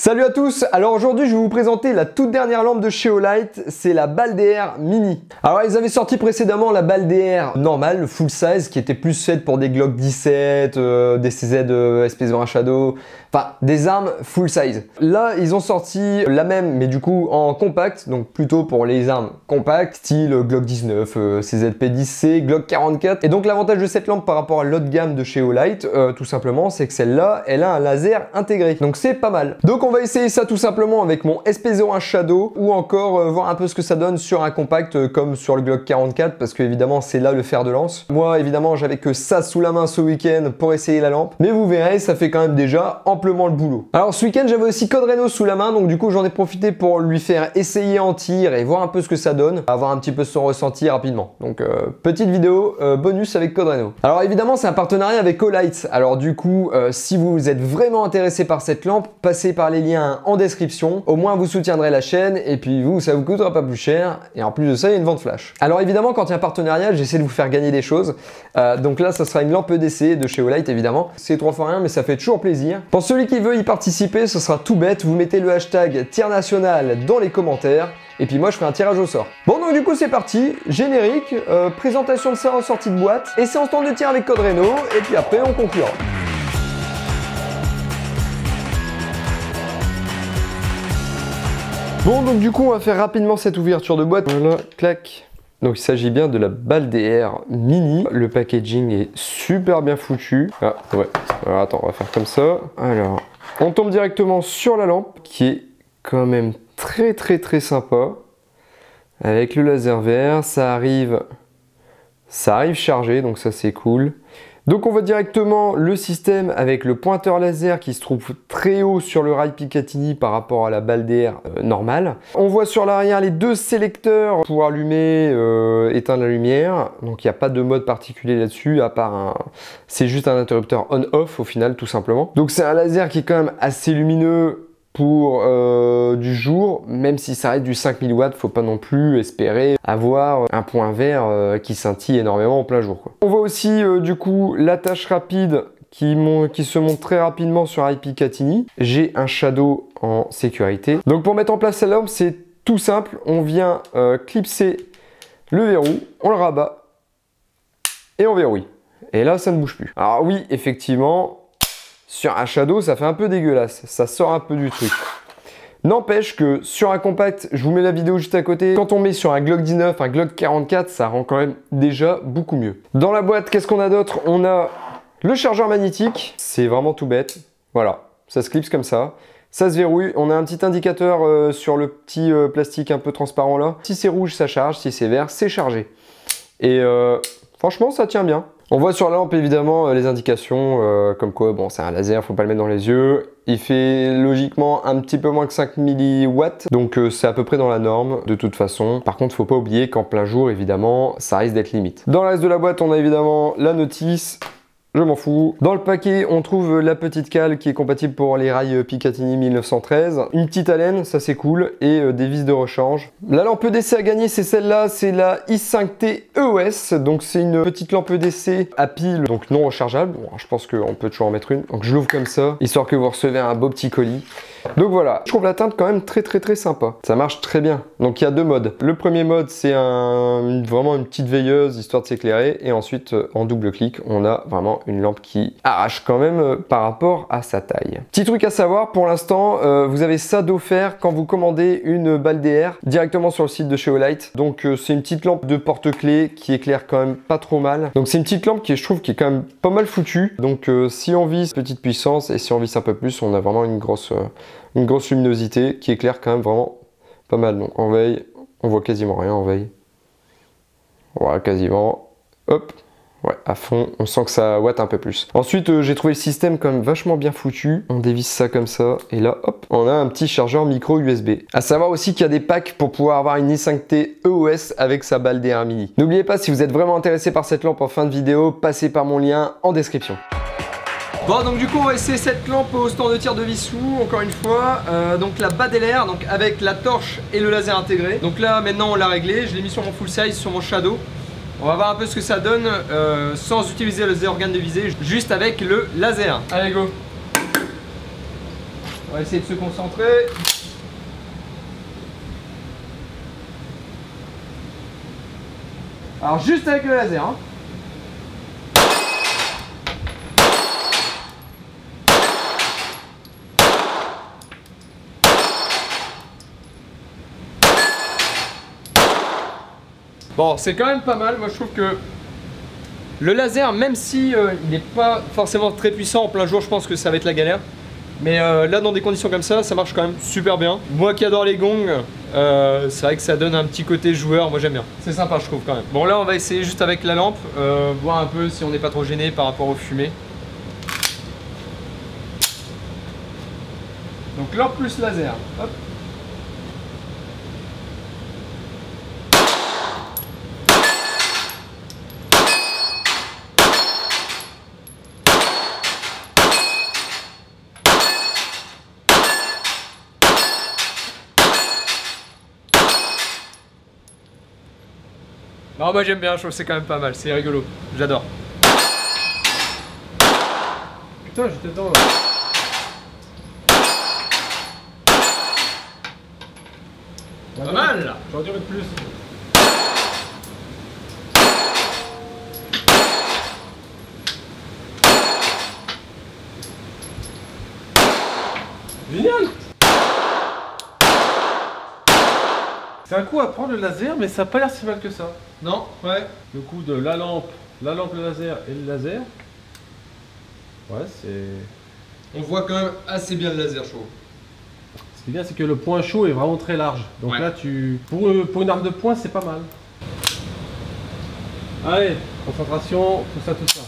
Salut à tous. Alors aujourd'hui je vais vous présenter la toute dernière lampe de chez Olight, c'est la Baldeair Mini. Alors ils avaient sorti précédemment la Baldeair normale, le full size, qui était plus faite pour des Glock 17, des CZ SP01 Shadow, enfin des armes full size. Là ils ont sorti la même mais du coup en compact, donc plutôt pour les armes compactes, style Glock 19, CZP10C, Glock 44. Et donc l'avantage de cette lampe par rapport à l'autre gamme de chez Olight, tout simplement, c'est que celle-là, elle a un laser intégré. Donc c'est pas mal. Donc on va essayer ça tout simplement avec mon SP01 Shadow ou encore voir un peu ce que ça donne sur un compact comme sur le Glock 44 parce que évidemment c'est là le fer de lance. Moi évidemment j'avais que ça sous la main ce week-end pour essayer la lampe, mais vous verrez ça fait quand même déjà amplement le boulot. Alors ce week-end j'avais aussi Code Reno sous la main, donc du coup j'en ai profité pour lui faire essayer en tir et voir un peu ce que ça donne, avoir un petit peu son ressenti rapidement. Donc petite vidéo bonus avec Code Reno. Alors évidemment c'est un partenariat avec Olight, alors du coup si vous êtes vraiment intéressé par cette lampe, passez par les liens en description, au moins vous soutiendrez la chaîne et puis vous, ça vous coûtera pas plus cher et en plus de ça il y a une vente flash. Alors évidemment quand il y a un partenariat j'essaie de vous faire gagner des choses, donc là ça sera une lampe EDC de chez Olight évidemment, c'est 3 fois rien mais ça fait toujours plaisir. Pour celui qui veut y participer ce sera tout bête, vous mettez le hashtag tir national dans les commentaires et puis moi je ferai un tirage au sort. Bon donc du coup c'est parti, générique, présentation de ça en sortie de boîte et séance de tir avec Code Reno et puis après on conclura. Bon donc du coup on va faire rapidement cette ouverture de boîte, voilà, clac. Donc il s'agit bien de la Baldeair Mini, le packaging est super bien foutu. Ah ouais, alors attends on va faire comme ça. Alors on tombe directement sur la lampe qui est quand même très sympa. Avec le laser vert, ça arrive chargé donc ça c'est cool. Donc on voit directement le système avec le pointeur laser qui se trouve très haut sur le rail Picatinny par rapport à la Baldeair normale. On voit sur l'arrière les deux sélecteurs pour allumer, éteindre la lumière. Donc il n'y a pas de mode particulier là-dessus à part un... C'est juste un interrupteur on-off au final tout simplement. Donc c'est un laser qui est quand même assez lumineux pour du jour, même si ça reste du 5000 watts, faut pas non plus espérer avoir un point vert qui scintille énormément en plein jour, quoi. On voit aussi du coup l'attache rapide qui se monte très rapidement sur IP Picatinny. J'ai un shadow en sécurité. Donc pour mettre en place la lampe, c'est tout simple. On vient clipser le verrou, on le rabat et on verrouille. Et là, ça ne bouge plus. Alors oui, effectivement, sur un shadow, ça fait un peu dégueulasse. Ça sort un peu du truc. N'empêche que sur un compact, je vous mets la vidéo juste à côté, quand on met sur un Glock 19, un Glock 44, ça rend quand même déjà beaucoup mieux. Dans la boîte, qu'est-ce qu'on a d'autre? On a le chargeur magnétique. C'est vraiment tout bête. Voilà, ça se clipse comme ça. Ça se verrouille. On a un petit indicateur sur le petit plastique un peu transparent là. Si c'est rouge, ça charge. Si c'est vert, c'est chargé. Et franchement, ça tient bien. On voit sur la lampe évidemment les indications comme quoi bon c'est un laser, faut pas le mettre dans les yeux. Il fait logiquement un petit peu moins que 5 milliwatts, donc c'est à peu près dans la norme de toute façon. Par contre faut pas oublier qu'en plein jour évidemment ça risque d'être limite. Dans le reste de la boîte on a évidemment la notice. Je m'en fous. Dans le paquet, on trouve la petite cale qui est compatible pour les rails Picatinny 1913. Une petite alène, ça c'est cool, et des vis de rechange. La lampe EDC à gagner, c'est celle-là, c'est la i5T EOS. Donc c'est une petite lampe EDC à pile, donc non rechargeable. Bon, je pense qu'on peut toujours en mettre une. Donc je l'ouvre comme ça, histoire que vous recevez un beau petit colis. Donc voilà, je trouve la teinte quand même très sympa. Ça marche très bien. Donc il y a deux modes. Le premier mode, c'est vraiment une petite veilleuse, histoire de s'éclairer. Et ensuite, en double clic, on a vraiment une lampe qui arrache quand même par rapport à sa taille. Petit truc à savoir, pour l'instant, vous avez ça d'offert quand vous commandez une Baldeair directement sur le site de chez Olight. Donc c'est une petite lampe de porte-clés qui éclaire quand même pas trop mal. Donc c'est une petite lampe qui je trouve qui est quand même pas mal foutue. Donc si on vise petite puissance et si on vise un peu plus, on a vraiment une grosse luminosité qui éclaire quand même vraiment pas mal. Donc en veille, on voit quasiment rien en veille. Voilà, quasiment. Hop. Ouais, à fond, on sent que ça watt un peu plus. Ensuite, j'ai trouvé le système quand même vachement bien foutu. On dévisse ça comme ça, et là, hop, on a un petit chargeur micro USB. À savoir aussi qu'il y a des packs pour pouvoir avoir une i5T EOS avec sa Baldeair Mini. N'oubliez pas, si vous êtes vraiment intéressé par cette lampe en fin de vidéo, passez par mon lien en description. Bon donc du coup on va essayer cette lampe au stand de tir de Vissou, encore une fois, donc la Baldeair, donc avec la torche et le laser intégré. Donc là maintenant on l'a réglé, je l'ai mis sur mon full size, sur mon shadow. On va voir un peu ce que ça donne sans utiliser les organes de visée, juste avec le laser. Allez go. On va essayer de se concentrer. Alors juste avec le laser, hein. Bon, c'est quand même pas mal. Moi, je trouve que le laser, même si il n'est pas forcément très puissant en plein jour, je pense que ça va être la galère. Mais là, dans des conditions comme ça marche quand même super bien. Moi qui adore les gongs, c'est vrai que ça donne un petit côté joueur. Moi, j'aime bien. C'est sympa, je trouve quand même. Bon, là, on va essayer juste avec la lampe, voir un peu si on n'est pas trop gêné par rapport aux fumées. Donc, lampe plus laser. Hop. Non, moi j'aime bien, je trouve que c'est quand même pas mal, c'est rigolo, j'adore. Putain, j'étais dedans là. Pas mal là. J'aurais dû mettre plus. Génial. C'est un coup à prendre le laser, mais ça n'a pas l'air si mal que ça. Non, ouais. Le coup de la lampe, le laser et le laser. Ouais, c'est... On voit quand même assez bien le laser chaud. Ce qui est bien, c'est que le point chaud est vraiment très large. Donc ouais. Là, pour une arme de poing, c'est pas mal. Allez, concentration, tout ça, tout ça.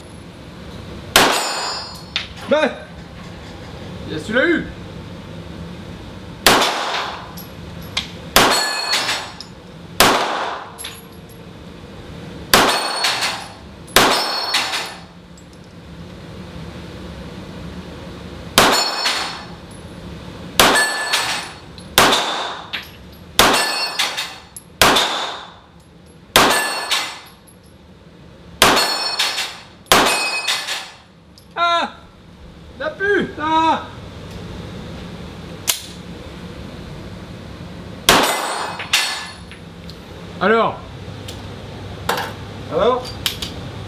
Bah yes, tu l'as eu. Ah! La pu! Ah! Alors?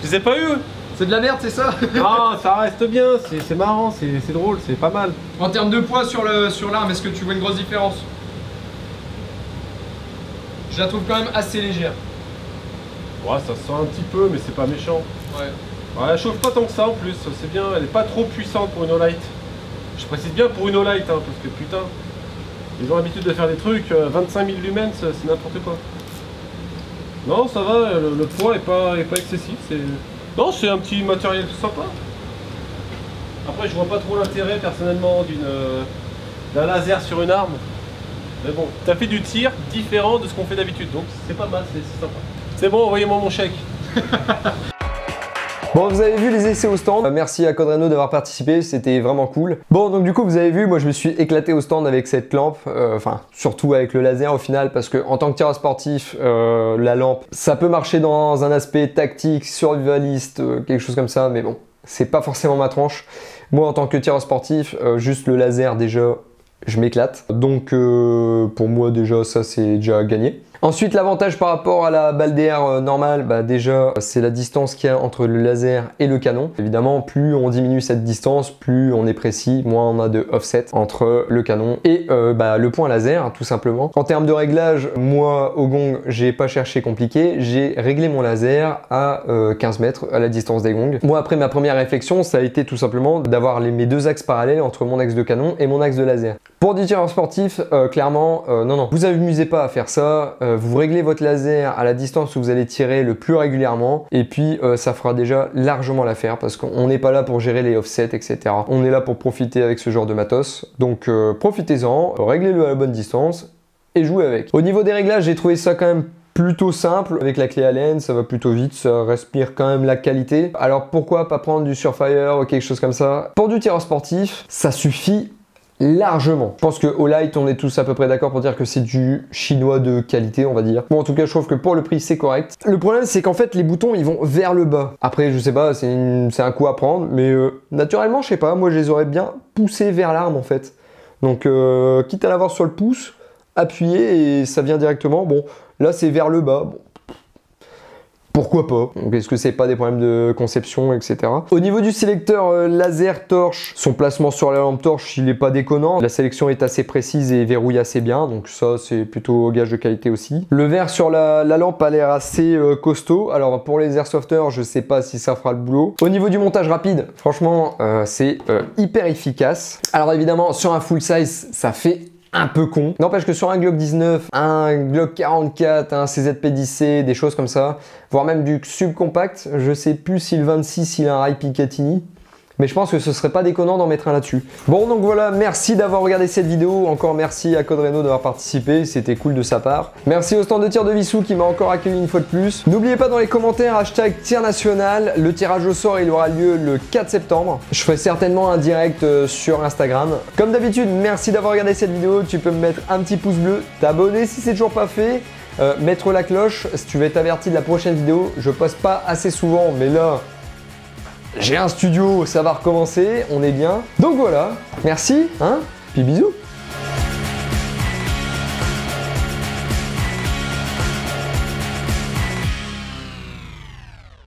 Je les ai pas eu. C'est de la merde, c'est ça? Non, ça reste bien, c'est marrant, c'est drôle, c'est pas mal. En termes de poids sur l'arme, est-ce que tu vois une grosse différence? Je la trouve quand même assez légère. Ouais, ça se sent un petit peu, mais c'est pas méchant. Ouais. Ouais, elle chauffe pas tant que ça en plus, c'est bien, elle est pas trop puissante pour une Olight. Je précise bien pour une Olight, hein, parce que putain, ils ont l'habitude de faire des trucs, 25 000 lumens, c'est n'importe quoi. Non, ça va, le poids est pas excessif, non, c'est un petit matériel sympa. Après, je vois pas trop l'intérêt personnellement d'un laser sur une arme. Mais bon, t'as fait du tir différent de ce qu'on fait d'habitude, donc c'est pas mal, c'est sympa. C'est bon, envoyez-moi mon chèque. Bon, vous avez vu les essais au stand. Merci à Codreno d'avoir participé, c'était vraiment cool. Bon, donc du coup, vous avez vu, moi je me suis éclaté au stand avec cette lampe, enfin surtout avec le laser au final, parce que en tant que tireur sportif, la lampe, ça peut marcher dans un aspect tactique, survivaliste, quelque chose comme ça, mais bon, c'est pas forcément ma tranche. Moi, en tant que tireur sportif, juste le laser déjà, je m'éclate. Donc pour moi déjà, ça c'est déjà gagné. Ensuite, l'avantage par rapport à la balle DR normale, bah déjà, c'est la distance qu'il y a entre le laser et le canon. Évidemment, plus on diminue cette distance, plus on est précis, moins on a de offset entre le canon et le point laser, tout simplement. En termes de réglage, moi, au gong, j'ai pas cherché compliqué. J'ai réglé mon laser à 15 mètres à la distance des gongs. Moi, après, ma première réflexion, ça a été tout simplement d'avoir mes deux axes parallèles entre mon axe de canon et mon axe de laser. Pour des tireurs sportifs, clairement, non, vous amusez pas à faire ça. Vous réglez votre laser à la distance où vous allez tirer le plus régulièrement et puis ça fera déjà largement l'affaire parce qu'on n'est pas là pour gérer les offsets, etc. On est là pour profiter avec ce genre de matos. Donc profitez-en, réglez-le à la bonne distance et jouez avec. Au niveau des réglages, j'ai trouvé ça quand même plutôt simple. Avec la clé Allen, ça va plutôt vite, ça respire quand même la qualité. Alors pourquoi pas prendre du Surefire ou quelque chose comme ça? Pour du tireur sportif, ça suffit largement. Je pense que au light, on est tous à peu près d'accord pour dire que c'est du chinois de qualité, on va dire. Bon, en tout cas, je trouve que pour le prix, c'est correct. Le problème, c'est qu'en fait, les boutons, ils vont vers le bas. Après, je sais pas, c'est un coup à prendre, mais naturellement, je sais pas, moi, je les aurais bien poussés vers l'arme, en fait. Donc quitte à l'avoir sur le pouce, appuyez et ça vient directement. Bon, là c'est vers le bas. Bon. Pourquoi pas? Est-ce que c'est pas des problèmes de conception, etc. Au niveau du sélecteur laser torche, son placement sur la lampe torche, il est pas déconnant. La sélection est assez précise et verrouille assez bien, donc ça c'est plutôt gage de qualité aussi. Le verre sur la lampe a l'air assez costaud. Alors pour les airsofters, je sais pas si ça fera le boulot. Au niveau du montage rapide, franchement, c'est hyper efficace. Alors évidemment, sur un full size, ça fait un peu con. N'empêche que sur un Glock 19, un Glock 44, un CZP-10C, des choses comme ça, voire même du subcompact, je sais plus si le 26 il a un rail Picatinny, mais je pense que ce serait pas déconnant d'en mettre un là-dessus. Bon, donc voilà, merci d'avoir regardé cette vidéo. Encore merci à Code Reno d'avoir participé, c'était cool de sa part. Merci au stand de tir de Vissou qui m'a encore accueilli une fois de plus. N'oubliez pas dans les commentaires hashtag tir national. Le tirage au sort, il aura lieu le 4 septembre. Je ferai certainement un direct sur Instagram. Comme d'habitude, merci d'avoir regardé cette vidéo. Tu peux me mettre un petit pouce bleu, t'abonner si c'est toujours pas fait. Mettre la cloche si tu veux être averti de la prochaine vidéo. Je poste pas assez souvent, mais là, j'ai un studio, ça va recommencer, on est bien. Donc voilà, merci, hein, puis bisous.